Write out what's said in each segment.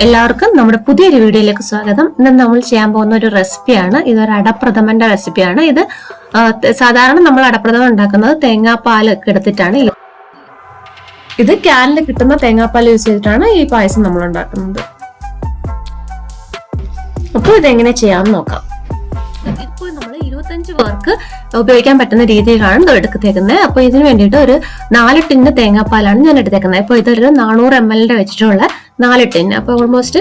എല്ലാവർക്കും നമ്മുടെ പുതിയൊരു വീഡിയോയിലേക്ക് സ്വാഗതം. ഇന്ന് നമ്മൾ ചെയ്യാൻ പോകുന്ന ഒരു റെസിപ്പിയാണ്. ഇതൊരു അടപ്രഥമന്റെ റെസിപ്പിയാണ്. ഇത് സാധാരണ നമ്മൾ അടപ്രഥമൻ ഉണ്ടാക്കുന്നത് തേങ്ങാപ്പാൽ ഒക്കെ എടുത്തിട്ടാണ്. ഇത് ക്യാനിൽ കിട്ടുന്ന തേങ്ങാപ്പാൽ യൂസ് ചെയ്തിട്ടാണ് ഈ പായസം നമ്മൾ ഉണ്ടാക്കുന്നത്. അപ്പോൾ ഇതെങ്ങനെ ചെയ്യാമെന്ന് നോക്കാം. ഇപ്പോൾ നമ്മൾ 25 പേർക്ക് ഉപയോഗിക്കാൻ പറ്റുന്ന രീതിയിലാണ് എടുത്തേക്കുന്നത്. അപ്പോൾ ഇതിന് വേണ്ടിയിട്ട് ഒരു 4 ടിന്ന് തേങ്ങാപ്പാലാണ് ഞാൻ എടുത്തേക്കുന്നത്. ഇപ്പോൾ ഇതൊരു 400 ml വെച്ചിട്ടുള്ള 4 ടിന്ന്. അപ്പോൾ ഓൾമോസ്റ്റ്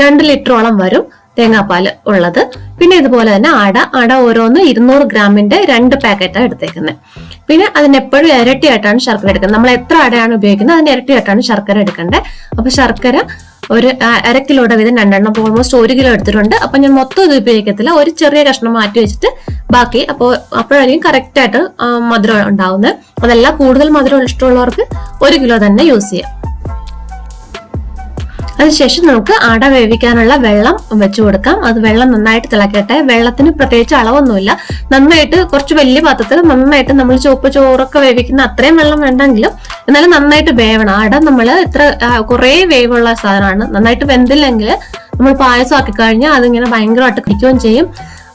2 ലിറ്ററോളം വരും തേങ്ങാപ്പാൽ ഉള്ളത്. പിന്നെ ഇതുപോലെ തന്നെ അട ഓരോന്ന് 200 ഗ്രാമിന്റെ 2 പാക്കറ്റാണ് എടുത്തേക്കുന്നത്. പിന്നെ അതിനെപ്പോഴും ഇരട്ടിയായിട്ടാണ് ശർക്കര എടുക്കുന്നത്. നമ്മൾ എത്ര അടയാണ് ഉപയോഗിക്കുന്നത് അതിന് ഇരട്ടിയായിട്ടാണ് ശർക്കര എടുക്കേണ്ടത്. അപ്പൊ ശർക്കര ഒരു 1/2 കിലോയുടെ വീതം 2 എണ്ണം, അപ്പോൾ ഓൾമോസ്റ്റ് 1 കിലോ എടുത്തിട്ടുണ്ട്. അപ്പൊ ഞാൻ മൊത്തം ഇത് ഉപയോഗിക്കത്തില്ല, ഒരു ചെറിയ കഷ്ണം മാറ്റി വെച്ചിട്ട് ബാക്കി അപ്പോഴായിരിക്കും കറക്റ്റ് ആയിട്ട് മധുരം ഉണ്ടാവുന്നത്. അതല്ല, കൂടുതൽ മധുരം ഇഷ്ടമുള്ളവർക്ക് 1 കിലോ തന്നെ യൂസ് ചെയ്യാം. അതിനുശേഷം നമുക്ക് അട വേവിക്കാനുള്ള വെള്ളം വെച്ചു കൊടുക്കാം. അത് വെള്ളം നന്നായിട്ട് തിളക്കട്ടെ. വെള്ളത്തിന് പ്രത്യേകിച്ച് അളവൊന്നുമില്ല. നന്നായിട്ട് കുറച്ച് വലിയ പാത്രത്തിൽ നന്നായിട്ട് നമ്മൾ ചുവപ്പ് ചോറൊക്കെ വേവിക്കുന്ന അത്രയും വെള്ളം വേണ്ടെങ്കിലും എന്നാലും നന്നായിട്ട് വേവണം. അട നമ്മൾ കുറെ വേവുള്ള സാധനമാണ്. നന്നായിട്ട് വെന്തില്ലെങ്കിൽ നമ്മൾ പായസം ആക്കി കഴിഞ്ഞാൽ അതിങ്ങനെ ഭയങ്കരമായിട്ട് പിടിക്കുകയും ചെയ്യും.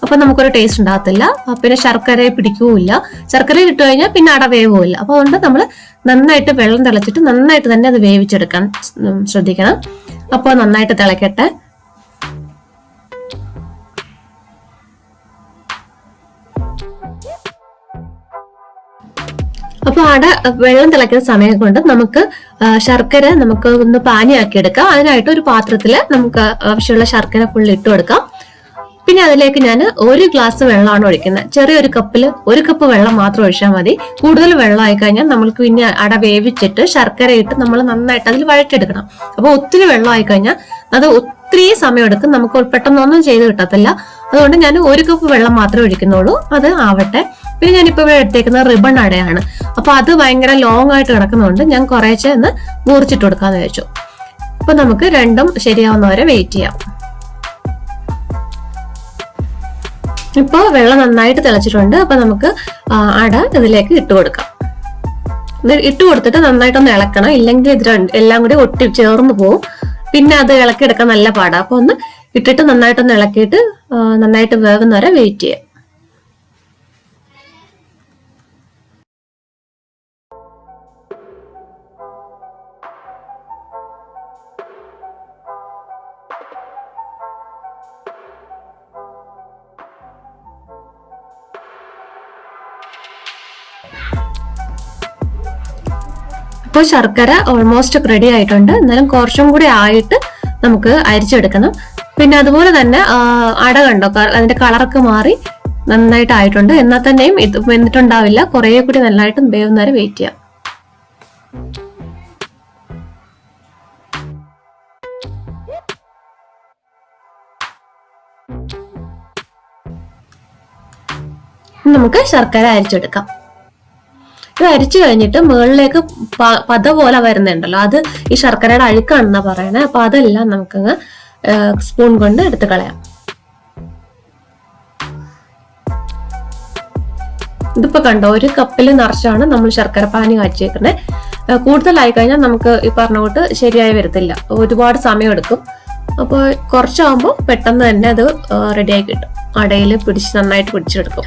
അപ്പൊ നമുക്കൊരു ടേസ്റ്റ് ഉണ്ടാകത്തില്ല. പിന്നെ ശർക്കര പിടിക്കുകയില്ല. ശർക്കര ഇട്ട് കഴിഞ്ഞാൽ പിന്നെ അട വേവുമില്ല. അപ്പൊ അതുകൊണ്ട് നമ്മൾ നന്നായിട്ട് വെള്ളം തിളച്ചിട്ട് നന്നായിട്ട് തന്നെ അത് വേവിച്ചെടുക്കാൻ ശ്രദ്ധിക്കണം. അപ്പൊ നന്നായിട്ട് തിളക്കട്ടെ. അപ്പൊ വെള്ളം തിളക്കുന്ന സമയം കൊണ്ട് നമുക്ക് ശർക്കര ഒന്ന് പാനിയാക്കി എടുക്കാം. അതിനായിട്ട് ഒരു പാത്രത്തില് നമുക്ക് ആവശ്യമുള്ള ശർക്കര ഫുൾ ഇട്ട് കൊടുക്കാം. പിന്നെ അതിലേക്ക് ഞാൻ 1 ഗ്ലാസ് വെള്ളമാണ് ഒഴിക്കുന്നത്. ചെറിയൊരു കപ്പിൽ 1 കപ്പ് വെള്ളം മാത്രം ഒഴിച്ചാൽ മതി. കൂടുതൽ വെള്ളം ആയി കഴിഞ്ഞാൽ നമ്മൾക്ക് പിന്നെ അട വേവിച്ചിട്ട് ശർക്കര ഇട്ട് നമ്മൾ നന്നായിട്ട് അതിൽ വഴറ്റെടുക്കണം. അപ്പൊ ഒത്തിരി വെള്ളം ആയി കഴിഞ്ഞാൽ അത് ഒത്തിരി സമയം എടുക്കും, നമുക്ക് പെട്ടെന്നൊന്നും ചെയ്ത് കിട്ടത്തില്ല. അതുകൊണ്ട് ഞാൻ 1 കപ്പ് വെള്ളം മാത്രമേ ഒഴിക്കുന്നുള്ളൂ. അത് ആവട്ടെ. പിന്നെ ഞാനിപ്പോ ഇവിടെ എടുത്തേക്കുന്നത് റിബൺ അടയാണ്. അപ്പൊ അത് ഭയങ്കര ലോങ് ആയിട്ട് കിടക്കുന്നതുകൊണ്ട് ഞാൻ കുറേശ്ശെ ഒന്ന് മുറിച്ചിട്ട് കൊടുക്കാന്ന് വെച്ചു. അപ്പൊ നമുക്ക് രണ്ടും ശരിയാവുന്നവരെ വെയിറ്റ് ചെയ്യാം. ഇപ്പൊ വെള്ളം നന്നായിട്ട് തിളച്ചിട്ടുണ്ട്. അപ്പൊ നമുക്ക് അട ഇതിലേക്ക് ഇട്ട് കൊടുക്കാം. ഇട്ട് കൊടുത്തിട്ട് നന്നായിട്ടൊന്ന് ഇളക്കണം, ഇല്ലെങ്കിൽ ഇത് എല്ലാം കൂടി ഒട്ടി ചേർന്ന് പോവും. പിന്നെ അത് ഇളക്കിയെടുക്കാൻ നല്ല പാടാ. അപ്പൊ ഒന്ന് ഇട്ടിട്ട് നന്നായിട്ടൊന്ന് ഇളക്കിയിട്ട് നന്നായിട്ട് വേകുന്നവരെ വെയിറ്റ് ചെയ്യാം. ഇപ്പോൾ ശർക്കര ഓൾമോസ്റ്റ് റെഡി ആയിട്ടുണ്ട്. എന്നാലും കുറച്ചും കൂടി ആയിട്ട് നമുക്ക് അരിച്ചെടുക്കണം. പിന്നെ അതുപോലെ തന്നെ അട കണ്ടോ, അതിന്റെ കളറൊക്കെ മാറി നന്നായിട്ട് ആയിട്ടുണ്ട്. എന്നാൽ തന്നെയും ഇത് വെന്തിട്ടുണ്ടാവില്ല. കുറേ കൂടി നന്നായിട്ട് വേവുന്നവരെ വെയിറ്റ് ചെയ്യാം. നമുക്ക് ശർക്കര അരിച്ചെടുക്കാം. ഇത് അരിച്ചു കഴിഞ്ഞിട്ട് മുകളിലേക്ക് പത പോലെ വരുന്നുണ്ടല്ലോ, അത് ഈ ശർക്കരയുടെ അഴുക്കാണെന്നാ പറയണേ. അപ്പൊ അതെല്ലാം നമുക്കങ്ങ് സ്പൂൺ കൊണ്ട് എടുത്ത് കളയാം. ഇതിപ്പോ കണ്ടോ, 1 കപ്പിൽ നിറച്ചാണ് നമ്മൾ ശർക്കര പാനി കാച്ചിയേക്കുന്നത്. കൂടുതലായി കഴിഞ്ഞാൽ നമുക്ക് ഈ പറഞ്ഞ കൂട്ട് ശരിയായി വരത്തില്ല, ഒരുപാട് സമയം എടുക്കും. അപ്പോൾ കുറച്ചാകുമ്പോൾ പെട്ടെന്ന് തന്നെ അത് റെഡിയായി കിട്ടും. അടയിൽ നന്നായിട്ട് പിടിച്ചെടുക്കും.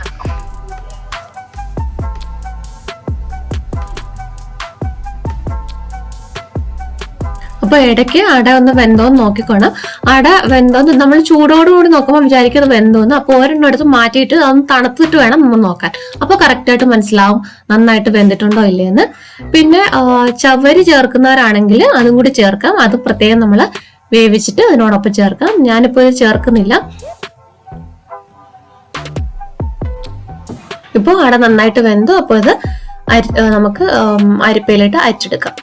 അപ്പൊ ഇടയ്ക്ക് അട ഒന്ന് വെന്തോന്ന് നോക്കിക്കോണം. അട വെന്തോന്ന് നമ്മൾ ചൂടോടുകൂടി നോക്കുമ്പോൾ വിചാരിക്കും അത് വെന്തോന്ന്. അപ്പൊ ഒരെണ്ണം എടുത്ത് മാറ്റിയിട്ട് അതൊന്ന് തണുത്തിട്ട് വേണം നമ്മൾ നോക്കാൻ. അപ്പൊ കറക്റ്റ് ആയിട്ട് മനസ്സിലാവും നന്നായിട്ട് വെന്തിട്ടുണ്ടോ ഇല്ലേന്ന്. പിന്നെ ചവ്വരി ചേർക്കുന്നവരാണെങ്കിൽ അതും കൂടി ചേർക്കാം. അത് പ്രത്യേകം നമ്മൾ വേവിച്ചിട്ട് അതിനോടൊപ്പം ചേർക്കാം. ഞാനിപ്പോ ഇത് ചേർക്കുന്നില്ല. ഇപ്പൊ അട നന്നായിട്ട് വെന്തു. അപ്പൊ ഇത് നമുക്ക് അരിപ്പയിലിട്ട് അരിച്ചെടുക്കാം.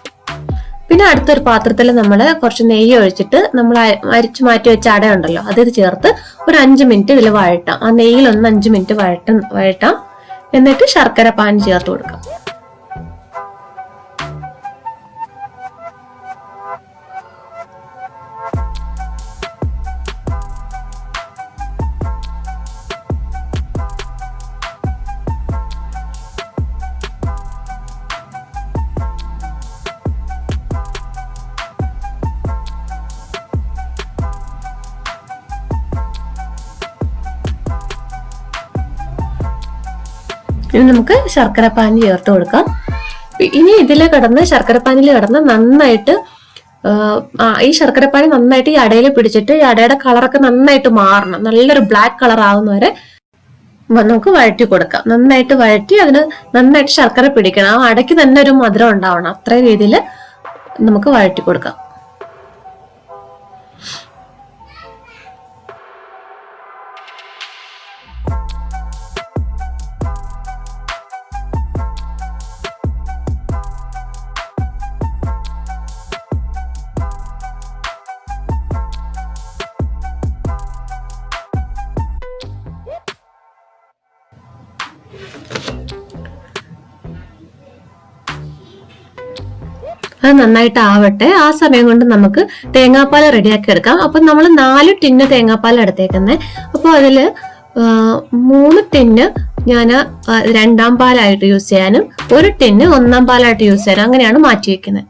പിന്നെ അടുത്തൊരു പാത്രത്തിൽ നമ്മൾ കുറച്ച് നെയ്യ് ഒഴിച്ചിട്ട് നമ്മൾ അരിച്ചു മാറ്റി വെച്ച അട ഉണ്ടല്ലോ, അത് ചേർത്ത് ഒരു 5 മിനിറ്റ് ഇതിൽ വഴട്ടാം. ആ നെയ്യിലൊന്ന് 5 മിനിറ്റ് വഴട്ടാം. എന്നിട്ട് ശർക്കര പാനി ചേർത്ത് കൊടുക്കാം. ഇനി നമുക്ക് ശർക്കരപ്പാനി ചേർത്ത് കൊടുക്കാം. ഇനി ഇതിൽ കിടന്ന് ശർക്കരപ്പാനിൽ കിടന്ന് നന്നായിട്ട് ഈ ശർക്കരപ്പാനി നന്നായിട്ട് ഈ അടയിൽ പിടിച്ചിട്ട് ഈ അടയുടെ കളറൊക്കെ നന്നായിട്ട് മാറണം. നല്ലൊരു ബ്ലാക്ക് കളർ ആവുന്നവരെ നമുക്ക് വഴറ്റി കൊടുക്കാം. നന്നായിട്ട് വഴറ്റി അതിന് നന്നായിട്ട് ശർക്കര പിടിക്കണം. ആ അടയ്ക്ക് തന്നെ ഒരു മധുരം ഉണ്ടാവണം. അത്ര രീതിയിൽ നമുക്ക് വഴറ്റി കൊടുക്കാം. അത് നന്നായിട്ട് ആവട്ടെ. ആ സമയം കൊണ്ട് നമുക്ക് തേങ്ങാപ്പാൽ റെഡിയാക്കി എടുക്കാം. അപ്പൊ നമ്മൾ 4 ടിന്ന് തേങ്ങാപ്പാൽ എടുത്തേക്കുന്നത്. അപ്പൊ അതില് 3 ടിന്ന് ഞാൻ 2ാം പാലായിട്ട് യൂസ് ചെയ്യാനും 1 ടിന്ന് 1ാം പാലായിട്ട് യൂസ് ചെയ്യാനും അങ്ങനെയാണ് മാറ്റി വെക്കുന്നത്.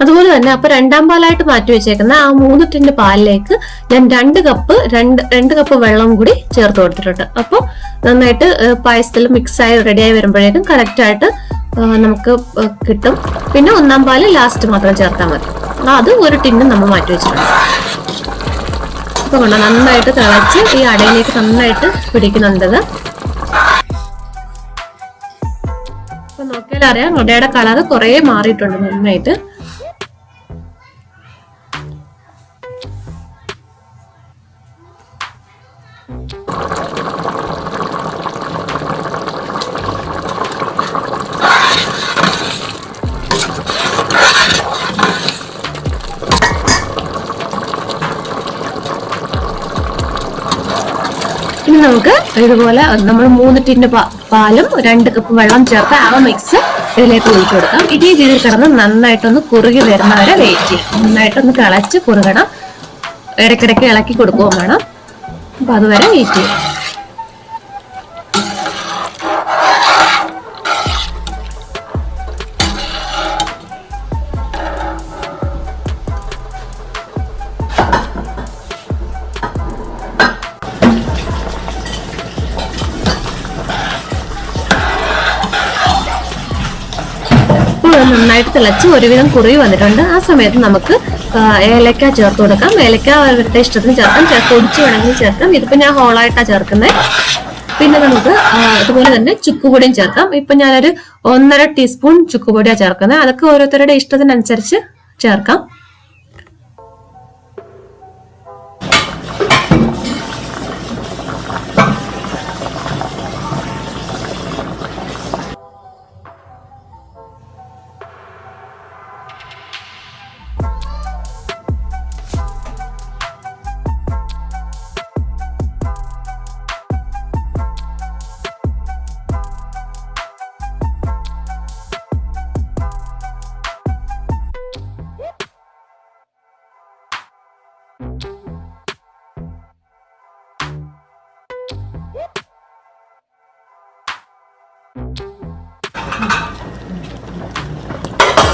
അതുപോലെ തന്നെ അപ്പൊ 2ാം പാലായിട്ട് മാറ്റി വെച്ചേക്കുന്ന ആ 3 ടിന്ന് പാലിലേക്ക് ഞാൻ 2 കപ്പ് വെള്ളം കൂടി ചേർത്ത് കൊടുത്തിട്ടുണ്ട്. അപ്പൊ നന്നായിട്ട് പായസത്തിൽ മിക്സായി റെഡിയായി വരുമ്പോഴേക്കും കറക്റ്റ് ആയിട്ട് നമുക്ക് കിട്ടും. പിന്നെ 1ാം പാല് ലാസ്റ്റ് മാത്രം ചേർത്താൽ മതി. അത് 1 ടിന്ന് നമ്മൾ മാറ്റി വെച്ചിട്ടുണ്ട്. അപ്പൊ കൊണ്ട് നന്നായിട്ട് തിളച്ച് ഈ അടയിലേക്ക് നന്നായിട്ട് പിടിക്കുന്നുണ്ട്. അപ്പൊ നോക്കിയാൽ അറിയാം അടയുടെ കളറ് കുറെ മാറിയിട്ടുണ്ട് നന്നായിട്ട്. ഇനി നമുക്ക് ഇതുപോലെ നമ്മൾ 3 ടിന്ന് പാലും 2 കപ്പ് വെള്ളം ചേർത്ത് ആ മിക്സ് ഇതിലേക്ക് ഒഴിച്ചു കൊടുക്കാം. ഇതേ രീതിയിൽ കിടന്ന് നന്നായിട്ടൊന്ന് കുറുകി വരുന്നവരെ വെയിറ്റ് ചെയ്യാം. നന്നായിട്ടൊന്ന് തിളച്ച് കുറുകണം. ഇടയ്ക്കിടയ്ക്ക് ഇളക്കി കൊടുക്കുകയും വേണം. അപ്പൊ അതുവരെ വെയിറ്റ് ചെയ്യാം. നന്നായിട്ട് തിളച്ച് ഒരുവിധം കുറുകി വന്നിട്ടുണ്ട്. ആ സമയത്ത് നമുക്ക് ഏലക്ക ചേർത്ത് കൊടുക്കാം. ഏലക്ക അവരുടെ ഇഷ്ടത്തിന് ചേർക്കാം. പൊടിച്ച് വേണമെങ്കിൽ ചേർക്കാം. ഇതിപ്പോ ഞാൻ ഹോളായിട്ടാണ് ചേർക്കുന്നത്. പിന്നെ നമുക്ക് അതുപോലെ തന്നെ ചുക്കുപൊടിയും ചേർക്കാം. ഇപ്പൊ ഞാനൊരു 1.5 ടീസ്പൂൺ ചുക്കുപൊടിയാണ് ചേർക്കുന്നത്. അതൊക്കെ ഓരോരുത്തരുടെ ഇഷ്ടത്തിനനുസരിച്ച് ചേർക്കാം.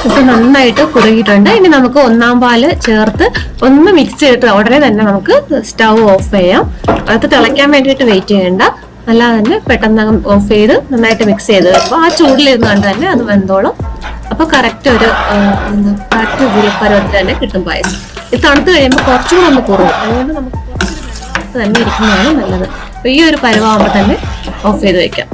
ഇപ്പൊ നന്നായിട്ട് കുറുകിയിട്ടുണ്ട്. ഇനി നമുക്ക് 1ാം പാല് ചേർത്ത് ഒന്ന് മിക്സ് ചെയ്തിട്ട് ഉടനെ തന്നെ നമുക്ക് സ്റ്റൗ ഓഫ് ചെയ്യാം. അത് തിളയ്ക്കാൻ വേണ്ടിയിട്ട് വെയിറ്റ് ചെയ്യണ്ട. അല്ലാതെ തന്നെ പെട്ടെന്ന് ഓഫ് ചെയ്ത് നന്നായിട്ട് മിക്സ് ചെയ്ത് വരുമ്പോൾ ആ ചൂടിലിരുന്ന് കണ്ട് തന്നെ അത് വെന്തോളും. അപ്പൊ കറക്റ്റ് ഒരു പരുവത്തിൽ തന്നെ കിട്ടും പായസം. ഇത് തണുത്ത് കഴിയുമ്പോൾ കുറച്ചുകൂടെ ഒന്ന് കുറവും. അതുകൊണ്ട് നമുക്ക് കുറച്ച് തന്നെ ഇരിക്കുന്നതാണ് നല്ലത്. അപ്പൊ ഈ ഒരു പരുവാകുമ്പോൾ തന്നെ ഓഫ് ചെയ്ത് വെക്കാം.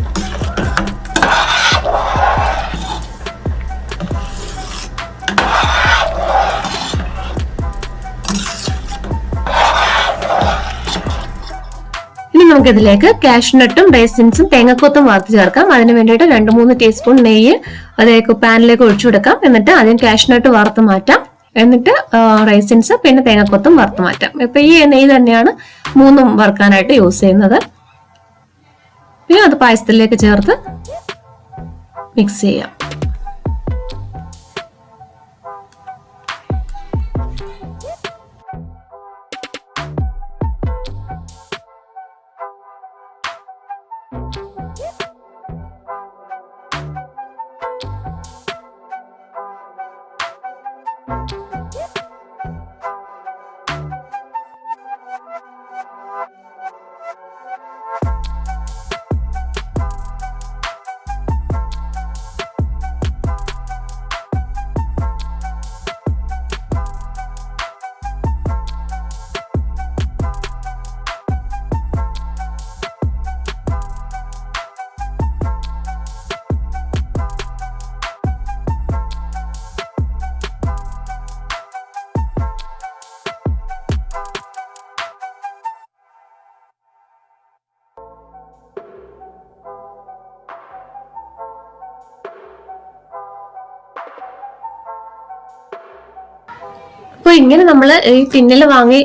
നമുക്ക് ഇതിലേക്ക് കാഷ്നട്ടും റൈസിൻസും തേങ്ങക്കൊത്തും വറുത്ത് ചേർക്കാം. അതിന് വേണ്ടിയിട്ട് 2-3 ടീസ്പൂൺ നെയ്യ് അതിലേക്ക് പാനിലേക്ക് ഒഴിച്ചു കൊടുക്കാം. എന്നിട്ട് ആദ്യം കാഷ്നട്ട് വറുത്ത് മാറ്റാം. എന്നിട്ട് റൈസിൻസ് പിന്നെ തേങ്ങക്കൊത്തും വറുത്ത് മാറ്റാം. ഇപ്പൊ ഈ നെയ്യ് തന്നെയാണ് 3ഉം വറുക്കാനായിട്ട് യൂസ് ചെയ്യുന്നത്. പിന്നെ അത് പായസത്തിലേക്ക് ചേർത്ത് മിക്സ് ചെയ്യാം. അപ്പോൾ ഇങ്ങനെ നമ്മൾ ഈ ടിന്നിൽ വാങ്ങി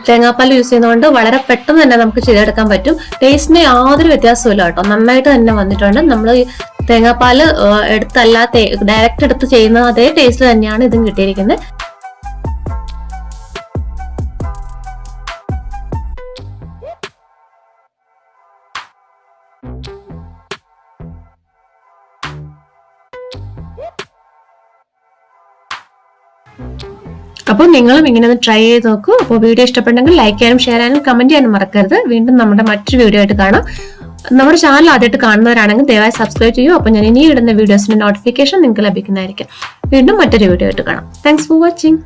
തേങ്ങാപ്പാൽ യൂസ് ചെയ്യുന്നതുകൊണ്ട് വളരെ പെട്ടെന്ന് തന്നെ നമുക്ക് ചെയ്തെടുക്കാൻ പറ്റും. ടേസ്റ്റിന് യാതൊരു വ്യത്യാസമില്ല കേട്ടോ, നന്നായിട്ട് തന്നെ വന്നിട്ടുണ്ട്. നമ്മൾ തേങ്ങാപ്പാൽ എടുത്തല്ല ഡയറക്റ്റ് എടുത്ത് ചെയ്യുന്ന അതേ ടേസ്റ്റ് തന്നെയാണ് ഇതും കിട്ടിയിരിക്കുന്നത്. അപ്പോൾ നിങ്ങളും ഇങ്ങനെ ഒന്ന് ട്രൈ ചെയ്ത് നോക്കൂ. അപ്പോൾ വീഡിയോ ഇഷ്ടപ്പെട്ടെങ്കിൽ ലൈക്ക് ചെയ്യാനും ഷെയർ ചെയ്യാനും കമന്റ് ചെയ്യാനും മറക്കരുത്. വീണ്ടും നമ്മുടെ മറ്റൊരു വീഡിയോ ആയിട്ട് കാണാം. നമ്മുടെ ചാനൽ ആദ്യമായിട്ട് കാണുന്നവരാണെങ്കിൽ ദയവായി സബ്സ്ക്രൈബ് ചെയ്യൂ. അപ്പോൾ ഞാൻ ഇനി ഇടുന്ന വീഡിയോസിന്റെ നോട്ടിഫിക്കേഷൻ നിങ്ങൾക്ക് ലഭിക്കുന്നതായിരിക്കും. വീണ്ടും മറ്റൊരു വീഡിയോ ആയിട്ട് കാണാം. Thanks for watching.